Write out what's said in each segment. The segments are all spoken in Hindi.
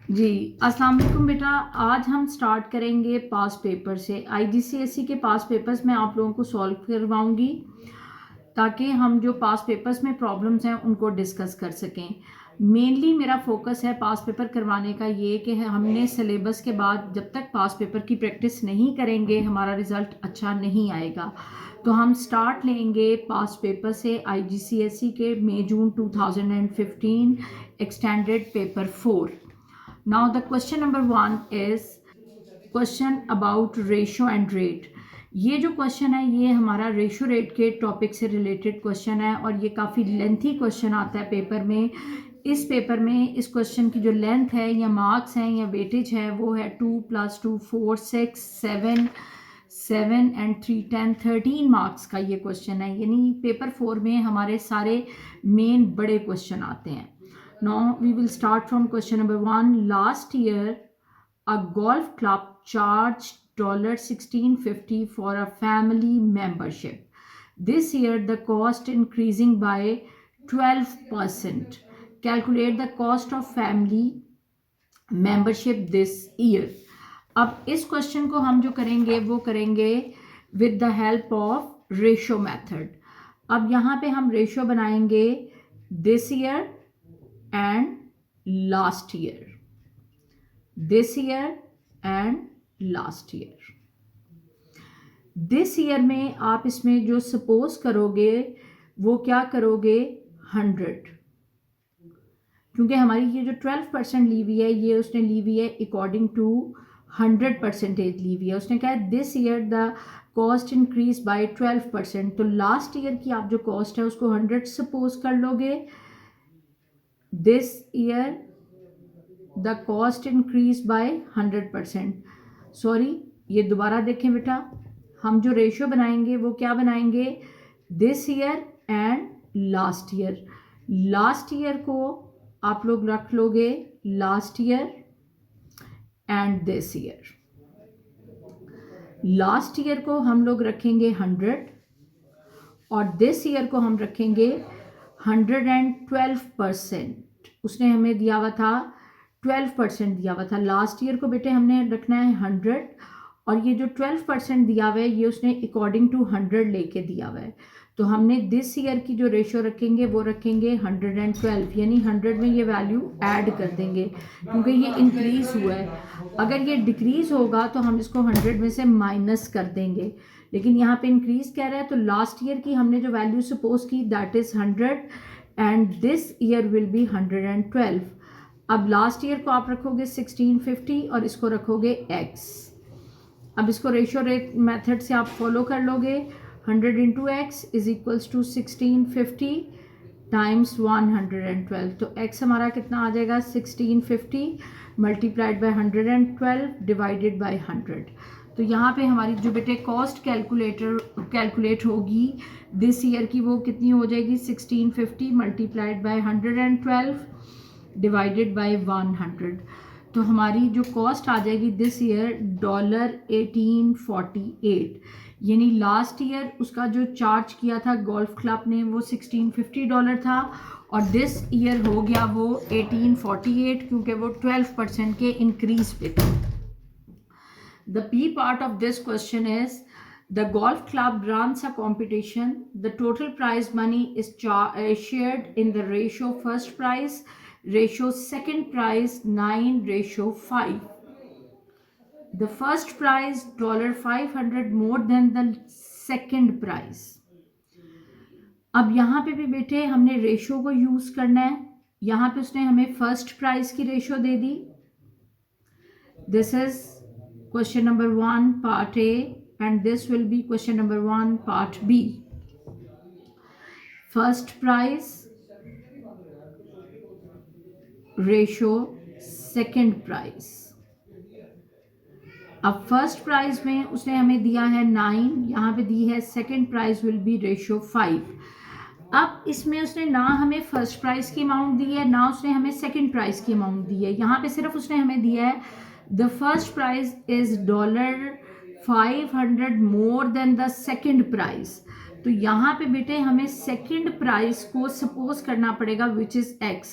जी, अस्सलाम वालेकुम बेटा। आज हम स्टार्ट करेंगे पास पेपर से। आईजीसीएसई के पास पेपर्स मैं आप लोगों को सॉल्व करवाऊंगी ताकि हम जो पास पेपर्स में प्रॉब्लम्स हैं उनको डिस्कस कर सकें। मेनली मेरा फोकस है पास पेपर करवाने का ये कि हमने सिलेबस के बाद जब तक पास पेपर की प्रैक्टिस नहीं करेंगे हमारा रिज़ल्ट अच्छा नहीं आएगा। तो हम स्टार्ट लेंगे पास पेपर से आईजीसीएसई के मई जून 2015 extended paper 4। Now the question number 1 is question about ratio and rate। ये जो क्वेश्चन है ये हमारा रेशियो रेट के टॉपिक से रिलेटेड क्वेश्चन है और ये काफ़ी लेंथी क्वेश्चन आता है पेपर में। इस पेपर में इस क्वेश्चन की जो लेंथ है या मार्क्स हैं या वेटेज है वो है 2 + 2 4 6 7 7 एंड 3 10 13 मार्क्स का ये क्वेश्चन है। यानी पेपर 4 में हमारे सारे मेन बड़े क्वेश्चन आते हैं। Now we will start from question number 1. Last year, a golf club charged $16.50 for a family membership. This year, the cost increasing by 12%. Calculate the cost of family membership this year. अब इस क्वेश्चन को हम जो करेंगे वो करेंगे with the help of ratio method. अब यहाँ पे हम रेशो बनाएंगे this year and last year, this year and last year। this year में आप इसमें जो सपोज करोगे वो क्या करोगे 100, क्योंकि हमारी ये जो 12% ली हुई है ये उसने ली हुई है अकॉर्डिंग टू 100% ली हुई है। उसने कहा है this year the cost increase by 12%। तो लास्ट ईयर की आप जो कॉस्ट है उसको 100 सपोज कर लोगे। This year the cost increased by 100%। Sorry, ये दोबारा देखें बेटा, हम जो रेशियो बनाएंगे वो क्या बनाएंगे this year and last year. Last year को आप लोग रख लोगे last year and this year. Last year को हम लोग रखेंगे 100 और दिस ईयर को हम रखेंगे 112%। उसने हमें दिया हुआ था 12% दिया हुआ था। लास्ट ईयर को बेटे हमने रखना है 100 और ये जो 12% दिया हुआ है ये उसने अकॉर्डिंग टू 100 लेके दिया हुआ है। तो हमने दिस ईयर की जो रेशियो रखेंगे वो रखेंगे 112, यानी 100 में ये वैल्यू ऐड कर देंगे क्योंकि ये इंक्रीज हुआ है। अगर ये डिक्रीज होगा तो हम इसको 100 में से माइनस कर देंगे, लेकिन यहाँ पे इंक्रीज कह रहा है तो लास्ट ईयर की हमने जो वैल्यू सपोज की that is 100 and this year will be 112। अब लास्ट ईयर को आप रखोगे 1650 और इसको रखोगे x। अब इसको रेशियो रेट मेथड से आप फॉलो कर लोगे। 100 into x is equals to 1650 times 112। तो x हमारा कितना आ जाएगा 1650 मल्टीप्लाइड बाय 112 डिवाइडेड बाय 100। तो यहाँ पे हमारी जो बेटे कॉस्ट कैलकुलेट होगी दिस ईयर की वो कितनी हो जाएगी 1650 मल्टीप्लाइड बाय 112 डिवाइडेड बाय 100। तो हमारी जो कॉस्ट आ जाएगी दिस ईयर $1848, यानी लास्ट ईयर उसका जो चार्ज किया था गोल्फ क्लब ने वो $1650 था और दिस ईयर हो गया वो 1848 क्योंकि वो 12% के इंक्रीज पे था। The B part of this question is the golf club runs a competition. The total prize money is shared in the ratio first prize, ratio second prize 9:5. The first prize $500 more than the second prize. अब यहाँ पे भी बेटे हमने रेशियो को यूज करना है। यहाँ पे उसने हमें फर्स्ट प्राइज की ratio they the. This is question number 1 part A and this will be question number 1 part B। first prize ratio second prize। अब फर्स्ट प्राइज में उसने हमें दिया है 9, यहाँ पे दी है second prize will be ratio 5। अब इसमें उसने ना हमें फर्स्ट प्राइज की अमाउंट दी है ना उसने हमें सेकंड प्राइज की अमाउंट दी है। यहाँ पे सिर्फ उसने हमें दिया है the first prize is $500 more than the second prize. तो यहाँ पे बेटे हमें सेकंड प्राइज को सपोज करना पड़ेगा विच इज x।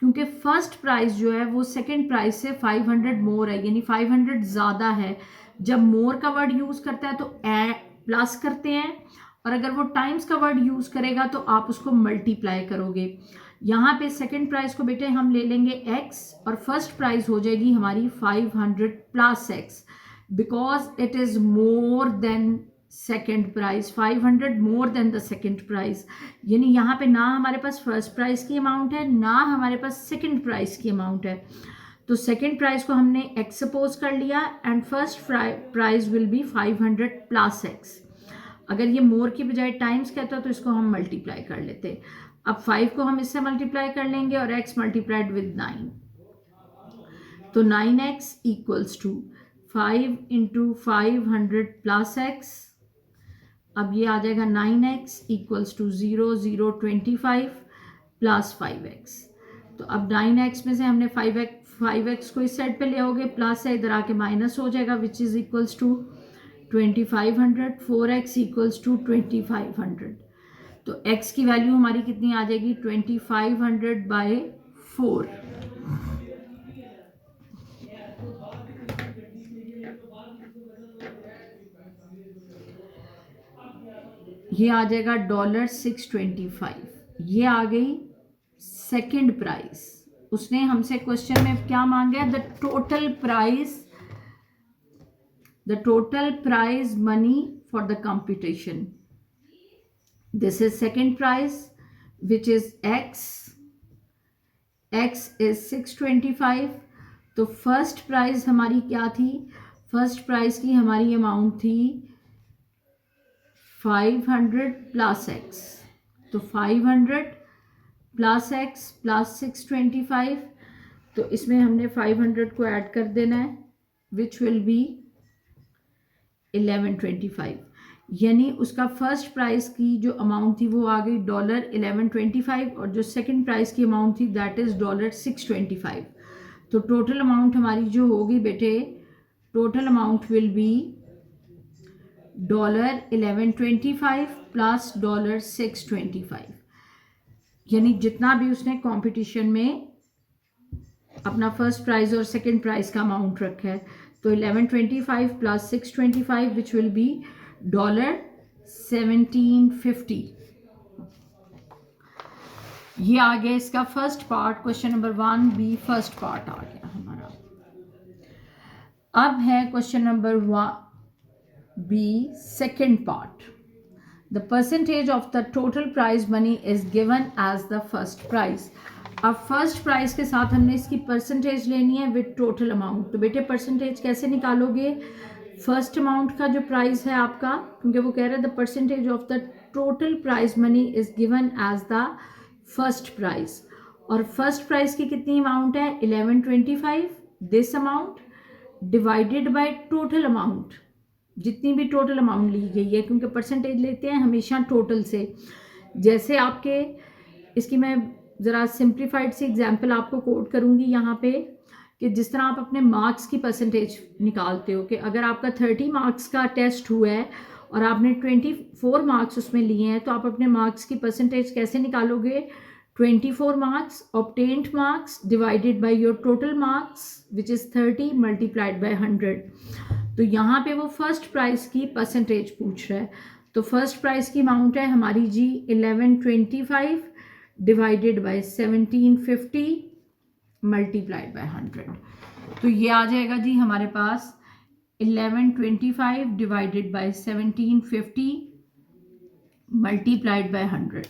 क्योंकि फर्स्ट प्राइस जो है वो सेकंड प्राइस से 500 मोर है, यानी 500 ज़्यादा है। जब मोर का वर्ड यूज़ करता है तो प्लस करते हैं, और अगर वो टाइम्स का वर्ड यूज़ करेगा तो आप उसको मल्टीप्लाई करोगे। यहाँ पे सेकंड प्राइस को बेटे हम ले लेंगे x, और फर्स्ट प्राइस हो जाएगी हमारी 500 plus x, because it is more than second price, 500 more than the second price. यानी यहाँ पे ना हमारे पास फर्स्ट प्राइस की अमाउंट है, ना हमारे पास सेकेंड प्राइस की अमाउंट है। तो सेकेंड प्राइस को हमने x सपोज कर लिया, and first price will be 500 plus x। अगर ये मोर की बजाय टाइम्स कहता तो इसको हम मल्टीप्लाई कर लेते। अब 5 को हम इससे मल्टीप्लाई कर लेंगे, और x मल्टीप्लाइड विद 9, तो 9x equals to 5 into 500 plus x। अब ये आ जाएगा 9x equals to 0 0 25 plus 5x। तो अब 9x में से हमने 5x को इस साइड पे ले आओगे, प्लस है इधर आके माइनस हो जाएगा, which is equals to 2500। 4x equals to 2500। तो x की वैल्यू हमारी कितनी आ जाएगी, 2500 बाय 4। ये आ जाएगा $625। ये आ गई सेकंड प्राइस। उसने हमसे क्वेश्चन में क्या मांगा है, the total price money for the competition. This is second price which is x is 625। तो फर्स्ट प्राइस हमारी क्या थी, फर्स्ट प्राइस की हमारी अमाउंट थी 500 प्लस x। तो 500 प्लस x प्लस 625, तो इसमें हमने 500 को ऐड कर देना है, विच विल बी 1125। यानी उसका फर्स्ट प्राइस की जो अमाउंट थी वो आ गई $1125, और जो सेकंड प्राइस की अमाउंट थी दैट इज $625। तो टोटल अमाउंट हमारी जो होगी बेटे, total amount will be $1125 plus $625। यानी जितना भी उसने कंपटीशन में अपना फर्स्ट प्राइज और सेकंड प्राइज का अमाउंट रखा है, तो 1125 प्लस 625 विच विल बी $1750। ये आ गया इसका first part, question number 1B first part आ गया हमारा। अब है question number 1B second part. The percentage of the total prize money is given as the first prize। अब फर्स्ट प्राइज के साथ हमने इसकी परसेंटेज लेनी है विद टोटल अमाउंट। तो बेटे परसेंटेज कैसे निकालोगे, फर्स्ट अमाउंट का जो प्राइस है आपका, क्योंकि वो कह रहा है the percentage of the total prize money is given as the first prize, और फर्स्ट प्राइज की कितनी अमाउंट है 1125। This amount divided by total amount, जितनी भी टोटल अमाउंट ली गई है, क्योंकि परसेंटेज लेते हैं हमेशा टोटल से। जैसे आपके इसकी मैं ज़रा सिंप्लीफाइड सी एग्जांपल आपको कोट करूँगी यहाँ पे, कि जिस तरह आप अपने मार्क्स की परसेंटेज निकालते हो, कि अगर आपका 30 मार्क्स का टेस्ट हुआ है और आपने 24 मार्क्स उसमें लिए हैं, तो आप अपने मार्क्स की परसेंटेज कैसे निकालोगे, 24 marks obtained marks divided by your total marks which is 30 multiplied by 100। तो यहाँ पे वो फर्स्ट प्राइस की परसेंटेज पूछ रहा है। तो फर्स्ट प्राइस की अमाउंट है हमारी जी 1125 डिवाइडेड बाय 1750 मल्टीप्लाइड बाय 100। तो ये आ जाएगा जी हमारे पास 1125 डिवाइडेड बाय 1750 मल्टीप्लाइड बाय 100।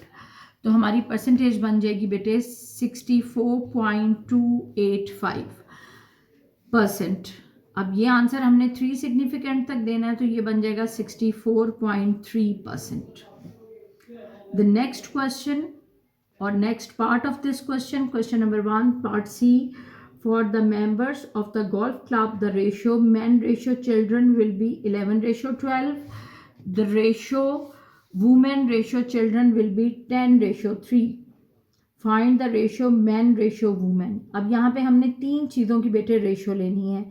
तो हमारी परसेंटेज बन जाएगी बेटे 64.285%। अब ये आंसर हमने 3 सिग्निफिकेंट तक देना है, तो ये बन जाएगा 64.3%। द नेक्स्ट क्वेश्चन और next part of this question, question number 1 part C, for the members of the golf club the ratio man ratio children will be 11:12। The ratio women ratio children will be 10:3। Find the ratio man ratio women. अब यहाँ पे हमने 3 चीज़ों की बेटे रेशियो लेनी है।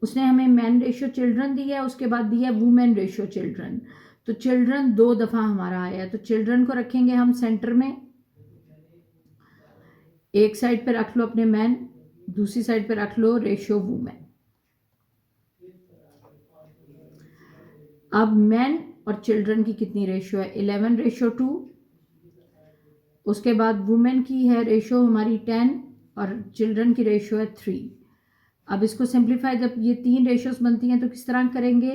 उसने हमें मैन रेशियो चिल्ड्रन दिया है, उसके बाद दिया है वुमेन रेशियो चिल्ड्रन। तो चिल्ड्रन 2 दफ़ा हमारा आया है, तो चिल्ड्रन को रखेंगे हम सेंटर में, एक साइड पे रख लो अपने मैन, दूसरी साइड पे रख लो रेशियो वुमेन। अब मैन और चिल्ड्रन की कितनी रेशियो है, 11:2। उसके बाद वुमेन की है रेशियो हमारी 10 और चिल्ड्रन की रेशियो है 3। अब इसको सिंप्लीफाई, जब ये 3 रेशियोज बनती हैं तो किस तरह करेंगे,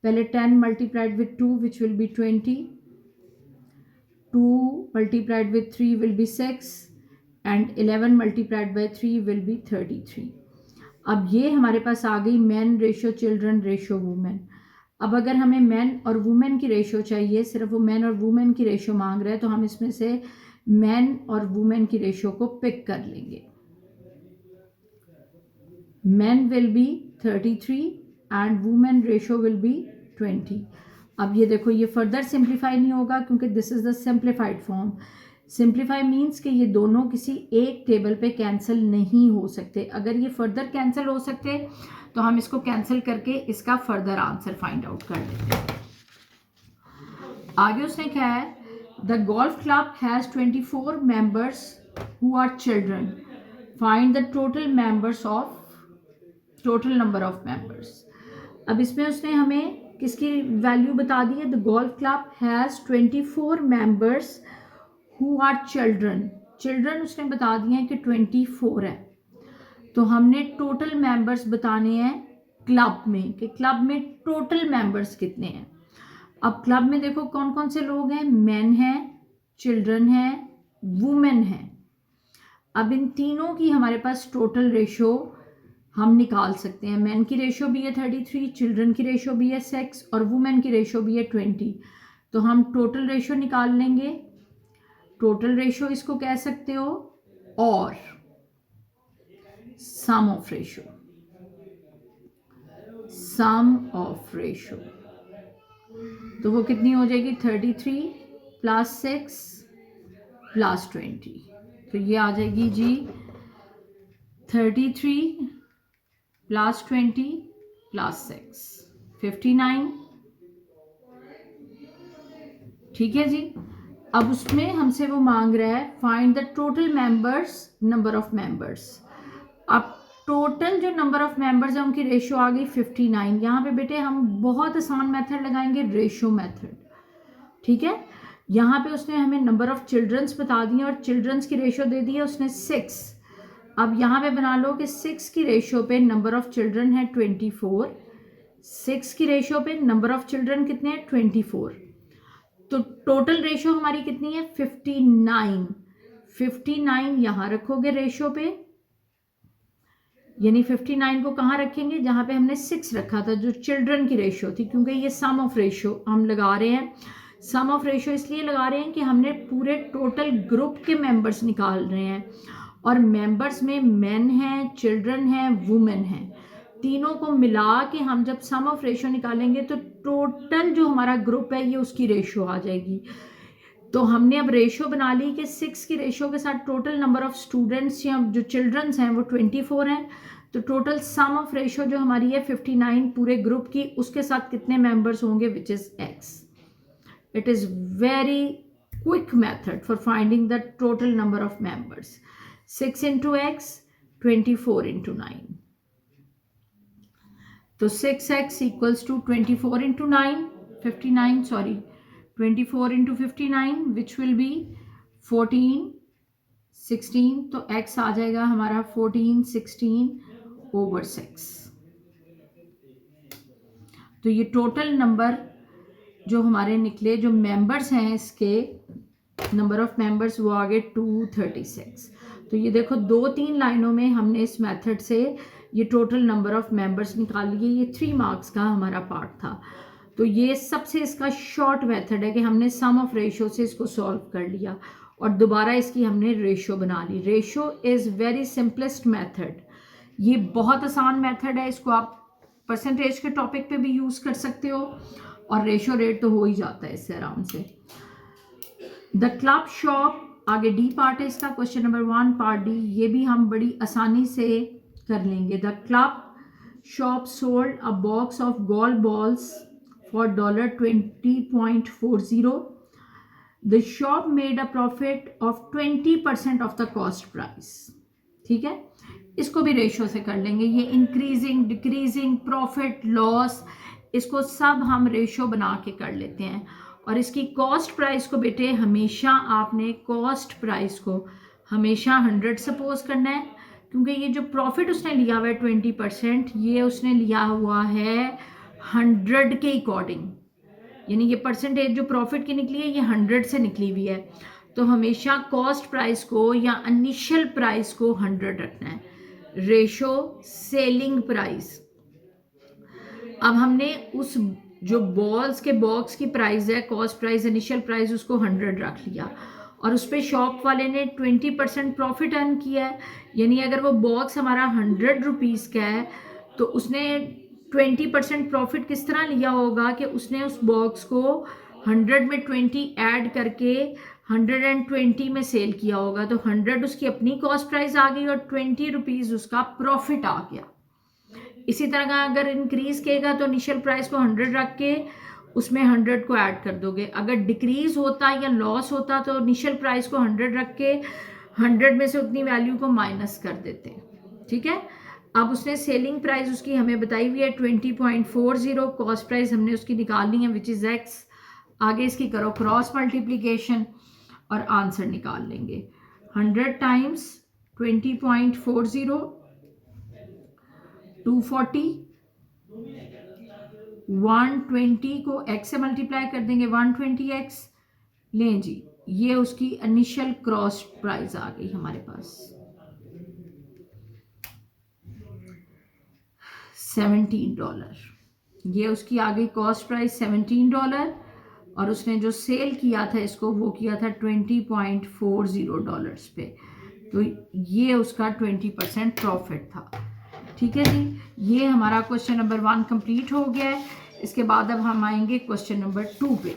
पहले 10 multiplied with 2 which will be 20, 2 multiplied with 3 will be 6 and 11 multiplied by 3 will be 33। अब ये हमारे पास आ गई man ratio children ratio women. अब अगर हमें मैन और वुमेन की रेशियो चाहिए, सिर्फ वो मैन और वुमेन की रेशियो मांग रहे हैं, तो हम इसमें से मैन और वुमेन की रेशियो को पिक कर लेंगे। Man will be 33 and women ratio will be 20। अब ये देखो, ये फर्दर सिंप्लीफाई नहीं होगा क्योंकि this is the simplified form. Simplify means कि ये दोनों किसी एक टेबल पे कैंसिल नहीं हो सकते। अगर ये फर्दर कैंसिल हो सकते तो हम इसको कैंसिल करके इसका फर्दर आंसर फाइंड आउट कर लेते हैं। आगे उसने क्या है, the golf club has 24 members who are children, find the total number of members. अब इसमें उसने हमें किसकी वैल्यू बता दी है, the golf club has 24 members who are children. Children उसने बता दिए हैं कि 24 है, तो हमने टोटल मेंबर्स बताने हैं क्लब में, कि क्लब में टोटल मेंबर्स कितने हैं। अब क्लब में देखो कौन कौन से लोग हैं, मैन हैं, चिल्ड्रन हैं, वुमेन हैं। अब इन तीनों की हमारे पास टोटल रेशियो हम निकाल सकते हैं। मैन की रेशियो भी है 33, चिल्ड्रन की रेशियो भी है 6 और वुमेन की रेशियो भी है 20। तो हम टोटल रेशियो निकाल लेंगे। टोटल रेशियो इसको कह सकते हो और sum of ratio, sum of ratio. तो वो कितनी हो जाएगी, 33 प्लस 6 प्लस 20। तो ये आ जाएगी जी 33 प्लस 20 प्लस 6 59। ठीक है जी। अब उसमें हमसे वो मांग रहा है find the total members, number of members. अब टोटल जो नंबर ऑफ मेंबर्स है उनकी रेशियो आ गई 59। यहाँ पे बेटे हम बहुत आसान मेथड लगाएंगे, रेशियो मेथड। ठीक है, यहाँ पे उसने हमें नंबर ऑफ चिल्ड्रंस बता दिए और चिल्ड्रंस की रेशियो दे दी है उसने 6। अब यहाँ पे बना लो कि 6 की रेशियो पे नंबर ऑफ चिल्ड्रन है 24, 6 की रेशियो पे नंबर ऑफ चिल्ड्रन कितने हैं 24। तो टोटल रेशियो हमारी कितनी है 59। 59 यहाँ रखोगे रेशियो पे, यानी 59 को कहाँ रखेंगे, जहाँ पे हमने 6 रखा था जो चिल्ड्रन की रेशियो थी, क्योंकि ये सम ऑफ रेशियो हम लगा रहे हैं। सम ऑफ रेशियो इसलिए लगा रहे हैं कि हमने पूरे टोटल ग्रुप के मेंबर्स निकाल रहे हैं और मेंबर्स में मैन हैं, चिल्ड्रन हैं, वुमेन हैं। तीनों को मिला के हम जब सम ऑफ रेशियो निकालेंगे तो टोटल जो हमारा ग्रुप है ये उसकी रेशियो आ जाएगी। तो हमने अब रेशियो बना ली कि 6 की रेशियो के साथ टोटल नंबर ऑफ स्टूडेंट्स या जो चिल्ड्रंस हैं वो 24 हैं। तो टोटल सम ऑफ रेशियो जो हमारी है 59 पूरे ग्रुप की, उसके साथ कितने मेंबर्स होंगे, which is x। It is very quick method for finding the total number of members. 6 into x, 24 into 9। तो 6x equals to 24 into 9, 59, sorry, 24 into 59 which will be 14, 16। तो x आ जाएगा हमारा 14, 16 over 6। तो ये टोटल नंबर जो हमारे निकले, जो मेंबर्स हैं इसके नंबर ऑफ मेंबर्स, वो आ गए 236। तो ये देखो 2-3 लाइनों में हमने इस मेथड से ये टोटल नंबर ऑफ मेंबर्स निकाल लिए। ये 3 मार्क्स का हमारा पार्ट था। तो ये सबसे इसका शॉर्ट मेथड है कि हमने सम ऑफ रेशियो से इसको सॉल्व कर लिया और दोबारा इसकी हमने रेशियो बना ली। Ratio is very simplest method. ये बहुत आसान मेथड है, इसको आप परसेंटेज के टॉपिक पे भी यूज़ कर सकते हो और रेशियो रेट तो हो ही जाता है इससे आराम से। द क्लब शॉप, आगे डी पार्ट है इसका, क्वेश्चन नंबर 1 पार्ट डी, ये भी हम बड़ी आसानी से कर लेंगे। The club shop sold a box of golf balls for $20.40। The shop made a profit of 20% of the cost price. ठीक है, इसको भी रेशो से कर लेंगे। ये इंक्रीजिंग, डिक्रीजिंग, प्रॉफिट, लॉस, इसको सब हम रेशो बना के कर लेते हैं। और इसकी कॉस्ट प्राइस को बेटे हमेशा आपने कॉस्ट प्राइस को हमेशा 100 सपोज करना है, क्योंकि ये जो प्रॉफिट उसने लिया हुआ है 20%, ये उसने लिया हुआ है 100 के अकॉर्डिंग, यानी ये परसेंटेज जो प्रॉफिट की निकली है ये 100 से निकली हुई है। तो हमेशा कॉस्ट प्राइस को या इनिशियल प्राइस को 100 रखना है। रेशो सेलिंग प्राइस, अब हमने उस जो बॉल्स के बॉक्स की प्राइस है, कॉस्ट प्राइस, इनिशियल प्राइस, उसको 100 रख लिया और उस पर शॉप वाले ने 20% प्रॉफिट अर्न किया है। यानी अगर वो बॉक्स हमारा 100 रुपीज़ का है तो उसने 20% प्रॉफिट किस तरह लिया होगा कि उसने उस बॉक्स को 100 में 20 ऐड करके 120 में सेल किया होगा। तो 100 उसकी अपनी कॉस्ट प्राइस आ गई और 20 रुपीज़ उसका प्रॉफिट आ गया। इसी तरह का अगर इंक्रीज किएगा तो इनिशियल प्राइस को 100 रख के उसमें 100 को ऐड कर दोगे। अगर डिक्रीज होता या लॉस होता तो इनिशियल प्राइस को 100 रख के 100 में से उतनी वैल्यू को माइनस कर देते। ठीक है, अब उसने सेलिंग प्राइस उसकी हमें बताई हुई है 20.40, कॉस्ट प्राइस हमने उसकी निकालनी है विच इज़ x। आगे इसकी करो क्रॉस मल्टीप्लीकेशन और आंसर निकाल लेंगे। 100 टाइम्स 20.40 240, 120 को x से मल्टीप्लाई कर देंगे 120x। लें जी, ये उसकी इनिशियल क्रॉस प्राइस आ गई हमारे पास $17। ये उसकी आ गई कॉस्ट प्राइस $17 और उसने जो सेल किया था इसको वो किया था $20.40 पे। तो ये उसका 20% प्रॉफिट था। ठीक है जी, ये हमारा क्वेश्चन नंबर 1 कंप्लीट हो गया है। इसके बाद अब हम आएंगे क्वेश्चन नंबर 2 पे।